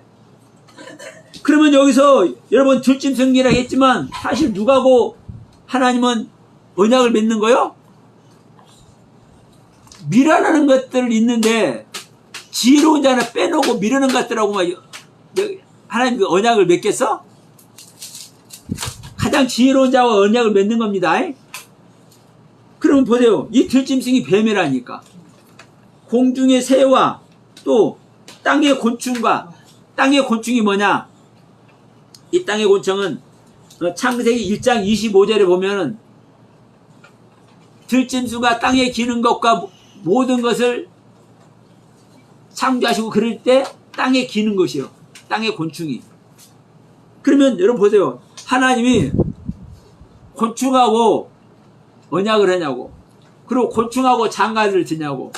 그러면 여기서 여러분 들짐승이라고 했지만 사실 누가고 하나님은 언약을 맺는 거요? 미라라는 것들 있는데 지혜로운 자는 빼놓고 미르는 것들하고만 하나님 언약을 맺겠어? 가장 지혜로운 자와 언약을 맺는 겁니다. 그러면 보세요. 이 들짐승이 뱀이라니까. 공중의 새와 또 땅의 곤충과, 땅의 곤충이 뭐냐? 이 땅의 곤충은 창세기 1장 25절에 보면은 들짐승과 땅에 기는 것과 모든 것을 창조하시고 그럴 때 땅에 기는 것이요. 땅의 곤충이. 그러면 여러분 보세요. 하나님이 곤충하고 언약을 하냐고. 그리고 곤충하고 장가를 드냐고.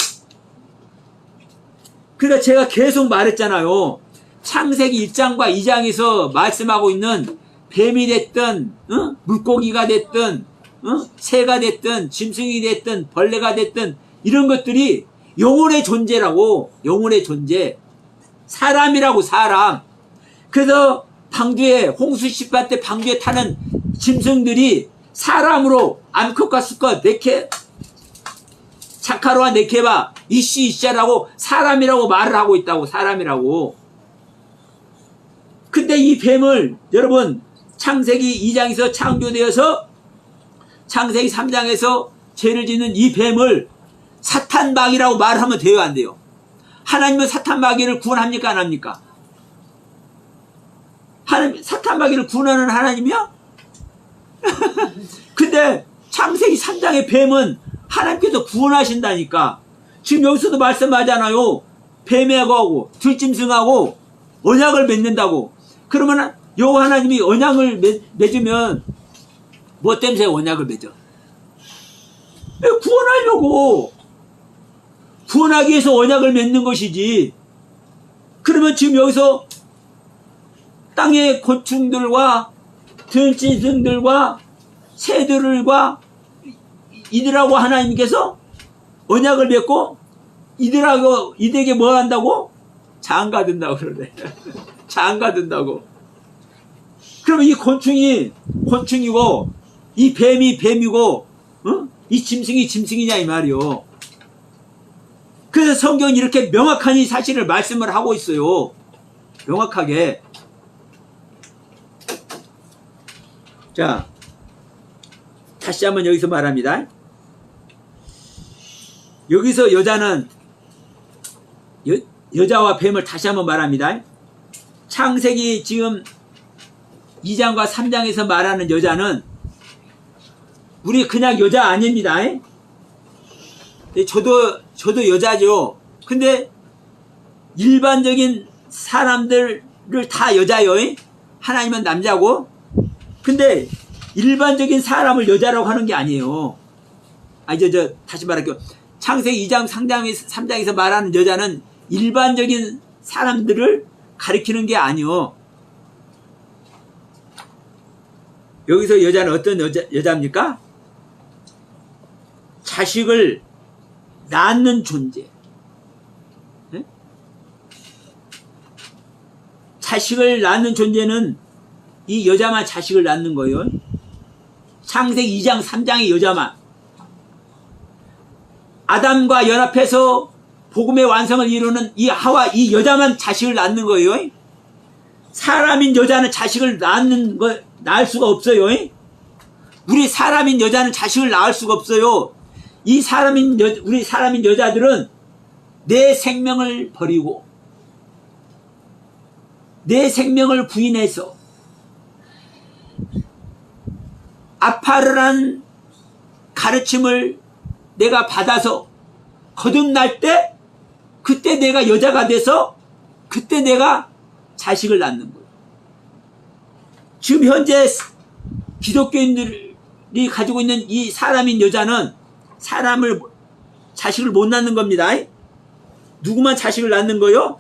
그러니까 제가 계속 말했잖아요. 창세기 1장과 2장에서 말씀하고 있는 뱀이 됐든 물고기가 됐든 새가 됐든 짐승이 됐든 벌레가 됐든 이런 것들이 영혼의 존재라고. 영혼의 존재. 사람이라고. 사람. 그래서 방주에 홍수시파 때 방주에 타는 짐승들이 사람으로 암컷과 수컷 네케 차카로와 네케바 이씨라고 사람이라고 말을 하고 있다고. 사람이라고. 근데 이 뱀을 여러분 창세기 2장에서 창조되어서 창세기 3장에서 죄를 짓는 이 뱀을 사탄마귀라고 말하면 돼요, 안 돼요? 하나님은 사탄마귀를 구원합니까, 안 합니까? 하나님, 사탄마귀를 구원하는 하나님이요? 근데 창세기 3장의 뱀은 하나님께서 구원하신다니까. 지금 여기서도 말씀하잖아요. 뱀하고 들짐승하고 언약을 맺는다고. 그러면 요 하나님이 언약을 맺으면 뭐 때문에 언약을 맺어? 구원하려고. 구원하기 위해서 언약을 맺는 것이지. 그러면 지금 여기서 땅의 곤충들과 들짐승들과 새들과 이들하고 하나님께서 언약을 맺고 이들에게 뭐 한다고? 장가든다고 그러네. 장가든다고. 그러면 이 곤충이고 이 뱀이 뱀이고 이 짐승이 짐승이냐 이 말이요. 그래서 성경이 이렇게 명확한 사실을 말씀을 하고 있어요. 명확하게. 자, 다시 한번 여기서 말합니다. 여기서 여자는 여자와 뱀을 다시 한번 말합니다. 창세기 지금 2장과 3장에서 말하는 여자는 우리 그냥 여자 아닙니다. 저도 여자죠. 근데 일반적인 사람들을 다 여자요. 하나님은 남자고. 근데 일반적인 사람을 여자라고 하는 게 아니에요. 다시 말할게요. 창세기 2장, 3장에서 말하는 여자는 일반적인 사람들을 가리키는 게 아니요. 여기서 여자는 어떤 여자입니까? 자식을 낳는 존재. 네? 자식을 낳는 존재는 이 여자만 자식을 낳는 거예요. 창세기 2장, 3장의 여자만. 아담과 연합해서 복음의 완성을 이루는 이 하와, 이 여자만 자식을 낳는 거예요. 사람인 여자는 자식을 낳을 수가 없어요. 우리 사람인 여자는 자식을 낳을 수가 없어요. 우리 사람인 여자들은 내 생명을 버리고 내 생명을 부인해서 아파르라는 가르침을 내가 받아서 거듭날 때 그때 내가 여자가 돼서 그때 내가 자식을 낳는 거예요. 지금 현재 기독교인들이 가지고 있는 이 사람인 여자는 자식을 못 낳는 겁니다. 누구만 자식을 낳는 거요?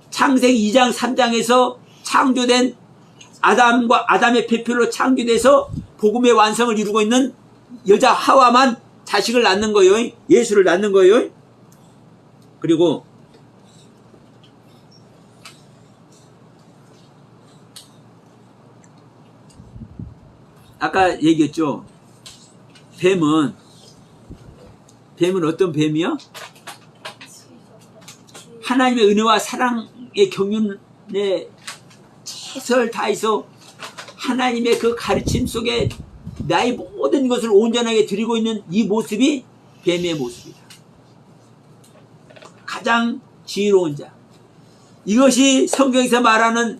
창세기 2장 3장에서 창조된 아담의 배필로 창조돼서 복음의 완성을 이루고 있는 여자 하와만 자식을 낳는 거예요. 예수를 낳는 거예요. 그리고 아까 얘기했죠. 뱀은 어떤 뱀이요? 하나님의 은혜와 사랑의 경륜에 최선을 다해서 하나님의 그 가르침 속에 나의 모든 것을 온전하게 드리고 있는 이 모습이 뱀의 모습이다. 가장 지혜로운 자. 이것이 성경에서 말하는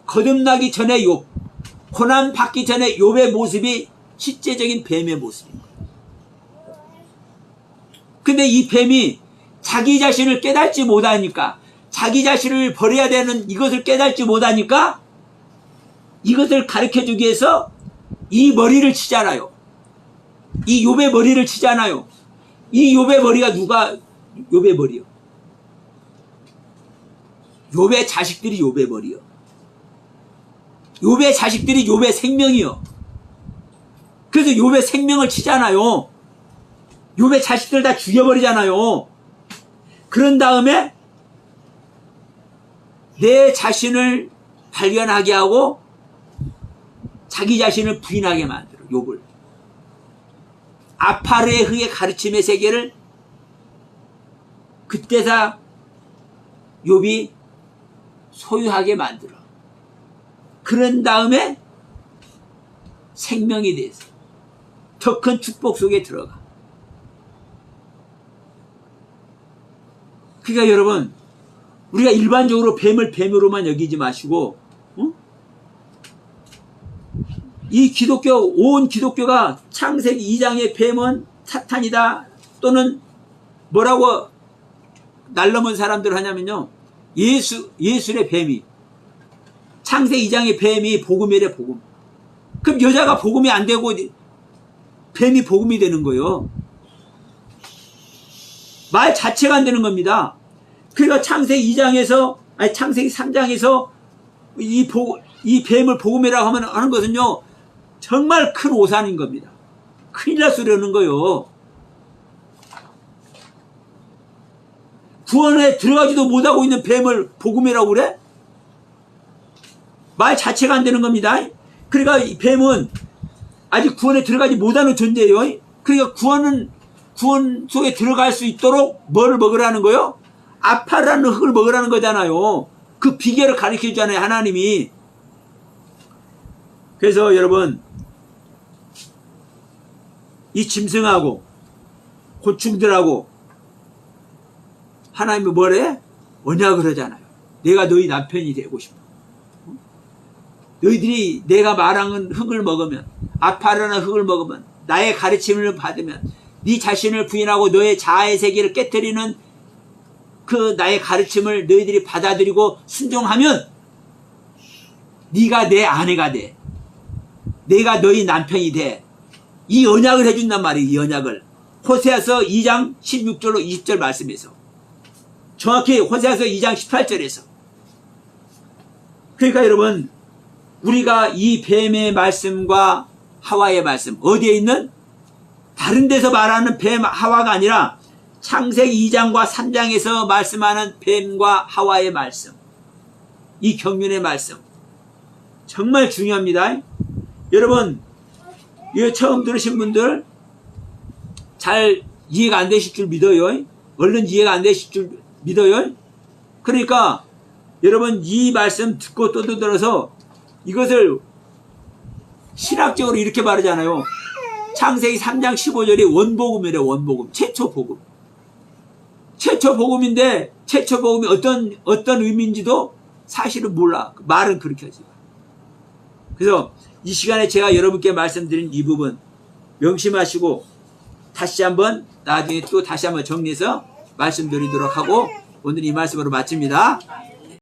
거듭나기 전의 욥, 고난 받기 전에 욥의 모습이 실제적인 뱀의 모습입니다. 근데 이 뱀이 자기 자신을 깨닫지 못하니까, 자기 자신을 버려야 되는 이것을 깨닫지 못하니까 이것을 가르쳐주기 위해서 이 머리를 치잖아요. 이 욥의 머리를 치잖아요. 이 욥의 머리가 누가 욥의 머리요? 욥의 자식들이 욥의 머리요. 욥의 자식들이 욥의 생명이요. 그래서 욥의 생명을 치잖아요. 욥의 자식들 다 죽여버리잖아요. 그런 다음에 내 자신을 발견하게 하고 자기 자신을 부인하게 만들어. 욥을. 아파르의 흙의 가르침의 세계를 그때다 욥이 소유하게 만들어. 그런 다음에 생명이 돼서 더 큰 축복 속에 들어가. 그러니까 여러분, 우리가 일반적으로 뱀을 뱀으로만 여기지 마시고, 이 온 기독교가 창세기 2장의 뱀은 사탄이다, 또는 뭐라고 날름은 사람들 하냐면요, 예술의 뱀이, 창세기 2장의 뱀이 복음이래, 복음. 그럼 여자가 복음이 안 되고 뱀이 복음이 되는 거예요. 말 자체가 안 되는 겁니다. 그러니까 창세기 3장에서 이 뱀을 복음이라고 하는 것은요, 정말 큰 오산인 겁니다. 큰일 날 소리라는 거예요. 구원에 들어가지도 못하고 있는 뱀을 복음이라고 그래? 말 자체가 안 되는 겁니다. 그러니까 이 뱀은 아직 구원에 들어가지 못하는 존재예요. 그러니까 구원 속에 들어갈 수 있도록 뭐를 먹으라는 거요? 아파라는 흙을 먹으라는 거잖아요. 그 비결을 가르쳐 주잖아요, 하나님이. 그래서 여러분, 이 짐승하고 곤충들하고 하나님이 뭐래? 언약을 하잖아요. 내가 너희 남편이 되고 싶어. 너희들이 내가 말하는 흙을 먹으면, 아파라는 흙을 먹으면, 나의 가르침을 받으면, 네 자신을 부인하고 너의 자아의 세계를 깨뜨리는 그 나의 가르침을 너희들이 받아들이고 순종하면 네가 내 아내가 돼. 내가 너희 남편이 돼. 이 언약을 해준단 말이에요. 이 언약을. 호세아서 2장 16절로 20절 말씀에서. 정확히 호세아서 2장 18절에서. 그러니까 여러분, 우리가 이 뱀의 말씀과 하와의 말씀, 어디에 있는? 다른 데서 말하는 뱀 하와가 아니라 창세기 2장과 3장에서 말씀하는 뱀과 하와의 말씀, 이 경륜의 말씀 정말 중요합니다. 여러분, 이거 처음 들으신 분들 잘 이해가 안 되실 줄 믿어요. 얼른 이해가 안 되실 줄 믿어요. 그러니까 여러분, 이 말씀 듣고 또 들어서 이것을 신학적으로 이렇게 말하잖아요. 창세기 3장 15절이 원복음이래. 원복음, 최초 복음. 최초 복음인데 최초 복음이 어떤 의미인지도 사실은 몰라. 말은 그렇게 하지. 그래서 이 시간에 제가 여러분께 말씀드린 이 부분, 명심하시고 다시 한번 나중에 또 다시 한번 정리해서 말씀드리도록 하고 오늘 이 말씀으로 마칩니다.